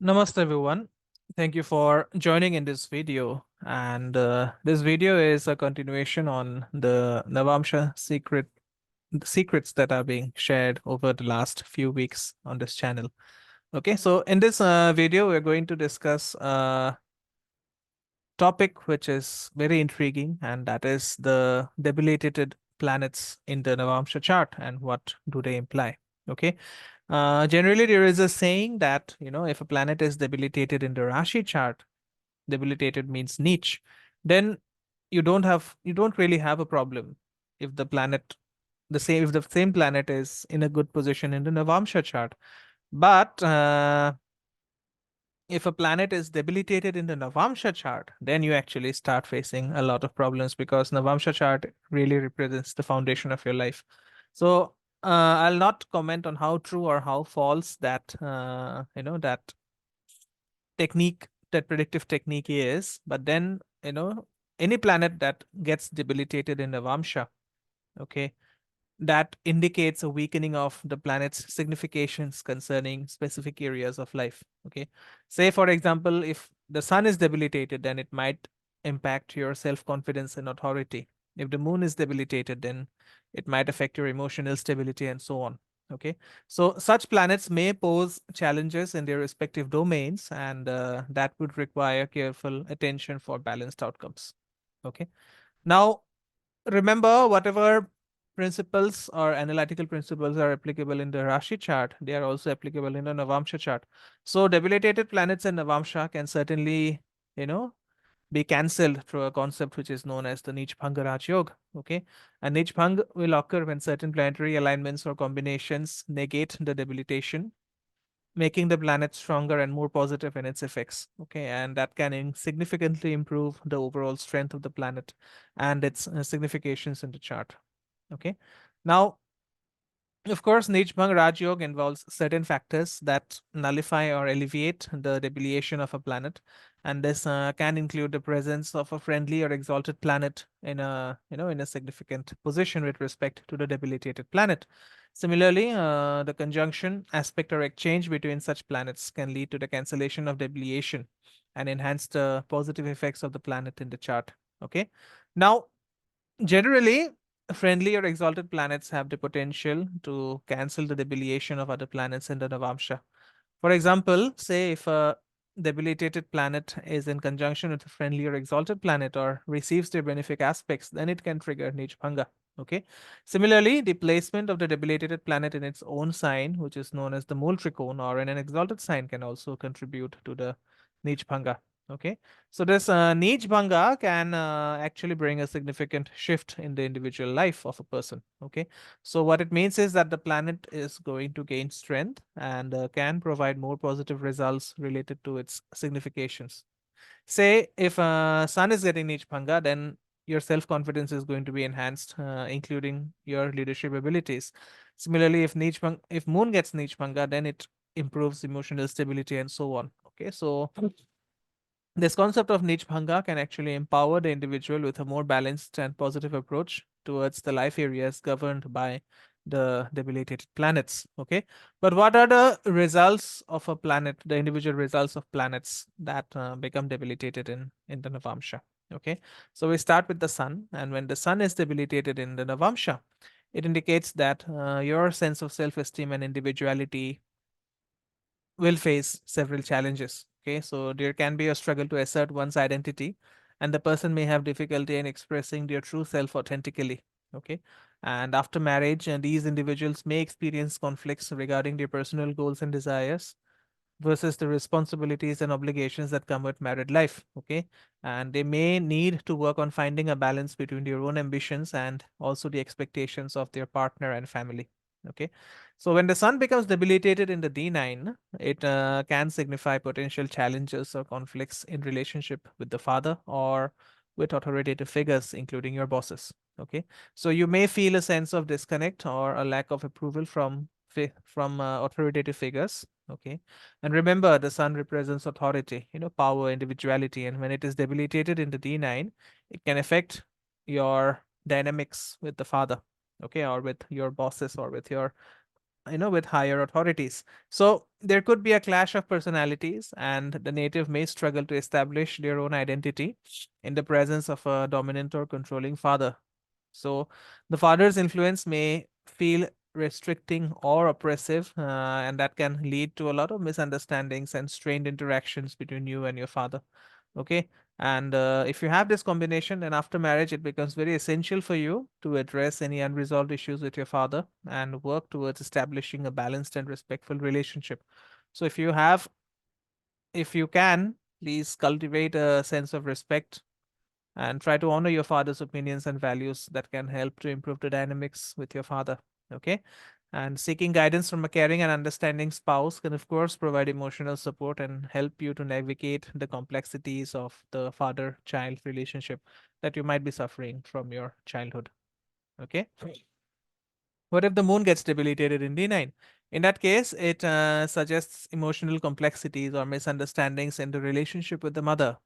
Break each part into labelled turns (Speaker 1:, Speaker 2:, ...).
Speaker 1: Namaste everyone. Thank you for joining in this video. And this video is a continuation on the Navamsha secrets that are being shared over the last few weeks on this channel. Okay, so in this video, we're going to discuss a topic which is very intriguing, and that is the debilitated planets in the Navamsha chart and what do they imply. Okay. Generally, there is a saying that, if a planet is debilitated in the Rashi chart, debilitated means niche, then you don't really have a problem if if the same planet is in a good position in the Navamsha chart. But if a planet is debilitated in the Navamsha chart, then you actually start facing a lot of problems because Navamsha chart really represents the foundation of your life. So I'll not comment on how true or how false that technique, that predictive technique is, but then any planet that gets debilitated in Navamsha, okay, that indicates a weakening of the planet's significations concerning specific areas of life. Okay. Say, for example, if the sun is debilitated, then it might impact your self confidence and authority. If the moon is debilitated, then it might affect your emotional stability and so on. Okay. So, such planets may pose challenges in their respective domains, and that would require careful attention for balanced outcomes. Okay. Now, remember, whatever principles or analytical principles are applicable in the Rashi chart, they are also applicable in the Navamsha chart. So debilitated planets in Navamsha can certainly, you know, be cancelled through a concept which is known as the Nich Bhanga Raj Yoga. Okay. And Nich Bhang will occur when certain planetary alignments or combinations negate the debilitation, making the planet stronger and more positive in its effects. Okay, and that can significantly improve the overall strength of the planet and its significations in the chart. Okay, now of course, Nijbhang Raj Yoga involves certain factors that nullify or alleviate the debilitation of a planet, and this can include the presence of a friendly or exalted planet in a significant position with respect to the debilitated planet. Similarly, the conjunction, aspect, or exchange between such planets can lead to the cancellation of debilitation and enhance the positive effects of the planet in the chart. Okay, now generally, friendly or exalted planets have the potential to cancel the debilitation of other planets in the Navamsha. For example, say if a debilitated planet is in conjunction with a friendly or exalted planet or receives their benefic aspects, then it can trigger Nijbhanga. Okay. Similarly, the placement of the debilitated planet in its own sign, which is known as the Mool Trikona, or in an exalted sign, can also contribute to the Nijbhanga. Okay. So this Nijbhanga can actually bring a significant shift in the individual life of a person. Okay. So what it means is that the planet is going to gain strength and can provide more positive results related to its significations. Say if sun is getting Nijbhanga, then your self-confidence is going to be enhanced, including your leadership abilities. Similarly, if moon gets Nijbhanga, then it improves emotional stability and so on. Okay, so this concept of niche bhanga can actually empower the individual with a more balanced and positive approach towards the life areas governed by the debilitated planets. Okay, but what are the results of a planet, the individual results of planets that become debilitated in the Navamsha? Okay, so we start with the sun, and when the sun is debilitated in the Navamsha, it indicates that your sense of self-esteem and individuality will face several challenges. Okay, so there can be a struggle to assert one's identity, and the person may have difficulty in expressing their true self authentically. Okay, and after marriage, these individuals may experience conflicts regarding their personal goals and desires versus the responsibilities and obligations that come with married life. Okay, and they may need to work on finding a balance between their own ambitions and also the expectations of their partner and family. Okay, so when the sun becomes debilitated in the D9, it can signify potential challenges or conflicts in relationship with the father or with authoritative figures, including your bosses. Okay, so you may feel a sense of disconnect or a lack of approval from authoritative figures. Okay, and remember, the sun represents authority, power, individuality, and when it is debilitated in the D9, it can affect your dynamics with the father, okay, or with your bosses or with your with higher authorities. So there could be a clash of personalities, and the native may struggle to establish their own identity in the presence of a dominant or controlling father. So the father's influence may feel restricting or oppressive, and that can lead to a lot of misunderstandings and strained interactions between you and your father. Okay. And if you have this combination, then after marriage, it becomes very essential for you to address any unresolved issues with your father and work towards establishing a balanced and respectful relationship. So if you can, please cultivate a sense of respect and try to honor your father's opinions and values that can help to improve the dynamics with your father. Okay. And seeking guidance from a caring and understanding spouse can, of course, provide emotional support and help you to navigate the complexities of the father child relationship that you might be suffering from your childhood. Okay. What if the moon gets debilitated in D9? In that case, it suggests emotional complexities or misunderstandings in the relationship with the mother.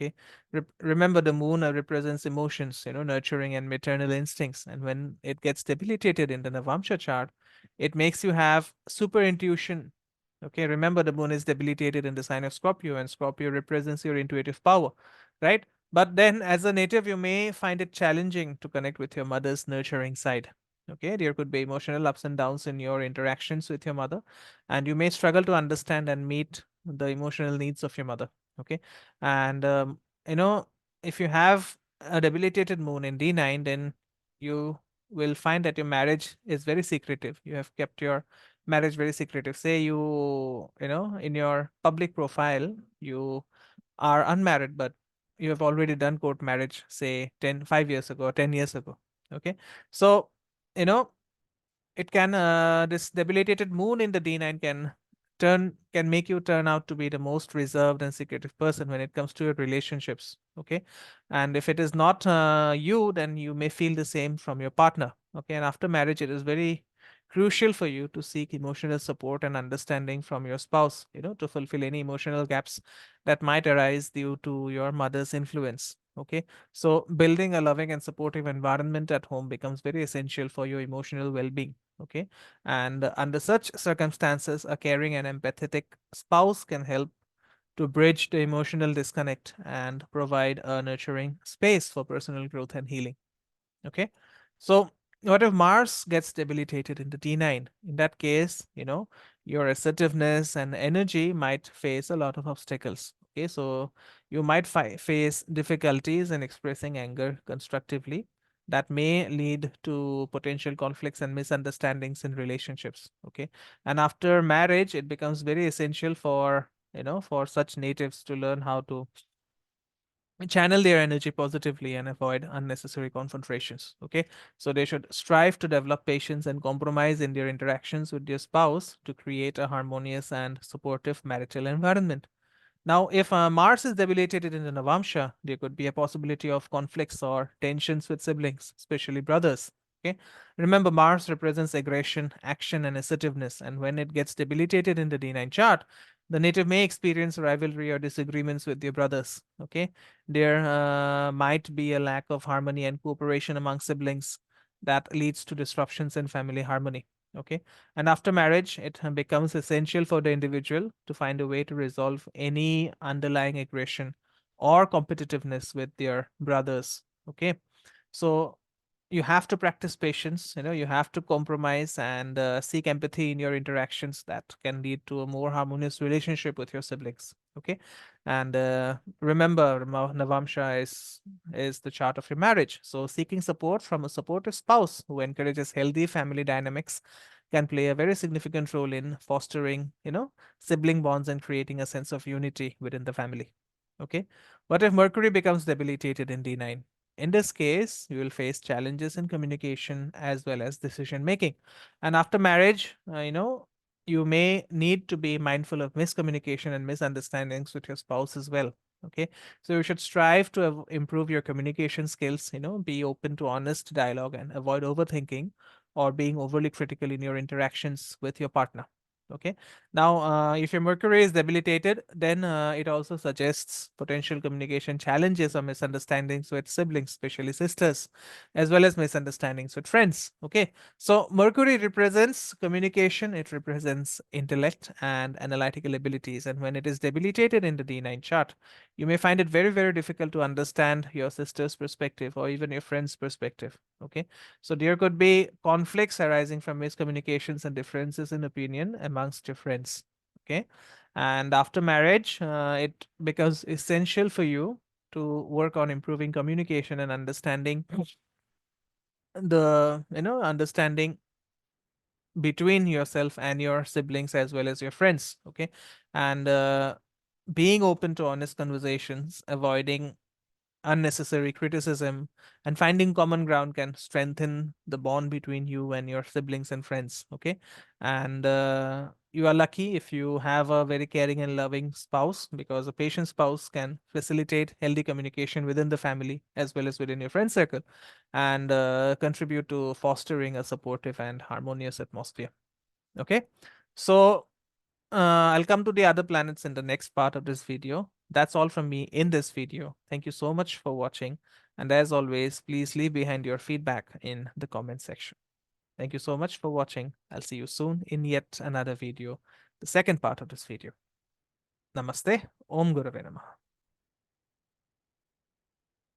Speaker 1: Okay. Remember, the moon represents emotions, nurturing and maternal instincts. And when it gets debilitated in the Navamsha chart, it makes you have super intuition. Okay. Remember, the moon is debilitated in the sign of Scorpio, and Scorpio represents your intuitive power, right? But then, as a native, you may find it challenging to connect with your mother's nurturing side. Okay, there could be emotional ups and downs in your interactions with your mother, and you may struggle to understand and meet the emotional needs of your mother. Okay, and you know, if you have a debilitated moon in D9, then you will find that your marriage is very secretive. You have kept your marriage very secretive. Say in your public profile, you are unmarried, but you have already done court marriage, say 5 years ago, 10 years ago. Okay, so you know it can this debilitated moon in the D9 can make you turn out to be the most reserved and secretive person when it comes to your relationships. Okay, and if it is not you, then you may feel the same from your partner. Okay, and after marriage, it is very crucial for you to seek emotional support and understanding from your spouse, to fulfill any emotional gaps that might arise due to your mother's influence. Okay, so building a loving and supportive environment at home becomes very essential for your emotional well-being. Okay, and under such circumstances, a caring and empathetic spouse can help to bridge the emotional disconnect and provide a nurturing space for personal growth and healing. Okay. So what if Mars gets debilitated in the D9? In that case, your assertiveness and energy might face a lot of obstacles. Okay. So you might face difficulties in expressing anger constructively. That may lead to potential conflicts and misunderstandings in relationships. Okay. And after marriage, it becomes very essential for such natives to learn how to channel their energy positively and avoid unnecessary confrontations. Okay, so they should strive to develop patience and compromise in their interactions with their spouse to create a harmonious and supportive marital environment. Now, if Mars is debilitated in the Navamsha, there could be a possibility of conflicts or tensions with siblings, especially brothers. Okay. Remember, Mars represents aggression, action, and assertiveness. And when it gets debilitated in the D9 chart, the native may experience rivalry or disagreements with their brothers. Okay. There might be a lack of harmony and cooperation among siblings that leads to disruptions in family harmony. Okay, and after marriage, it becomes essential for the individual to find a way to resolve any underlying aggression or competitiveness with their brothers. Okay, so you have to practice patience, you have to compromise and seek empathy in your interactions that can lead to a more harmonious relationship with your siblings. Okay, and remember, Navamsha is the chart of your marriage, so seeking support from a supportive spouse who encourages healthy family dynamics can play a very significant role in fostering sibling bonds and creating a sense of unity within the family. Okay, what if Mercury becomes debilitated in D9? In this case, you will face challenges in communication as well as decision making. And after marriage, you may need to be mindful of miscommunication and misunderstandings with your spouse as well. Okay. So you should strive to improve your communication skills, be open to honest dialogue and avoid overthinking or being overly critical in your interactions with your partner. Okay. Now, if your Mercury is debilitated, then it also suggests potential communication challenges or misunderstandings with siblings, especially sisters, as well as misunderstandings with friends. Okay. So, Mercury represents communication, it represents intellect and analytical abilities. And when it is debilitated in the D9 chart, you may find it very, very difficult to understand your sister's perspective or even your friend's perspective. Okay. So there could be conflicts arising from miscommunications and differences in opinion amongst your friends. Okay. And after marriage, it becomes essential for you to work on improving communication and understanding understanding between yourself and your siblings as well as your friends. Okay. And being open to honest conversations, avoiding unnecessary criticism, and finding common ground can strengthen the bond between you and your siblings and friends. Okay. And you are lucky if you have a very caring and loving spouse, because a patient spouse can facilitate healthy communication within the family as well as within your friend circle, and contribute to fostering a supportive and harmonious atmosphere. Okay. So I'll come to the other planets in the next part of this video. That's all from me in this video. Thank you so much for watching. And as always, please leave behind your feedback in the comment section. Thank you so much for watching. I'll see you soon in yet another video, the second part of this video. Namaste. Om Gurave Namaha.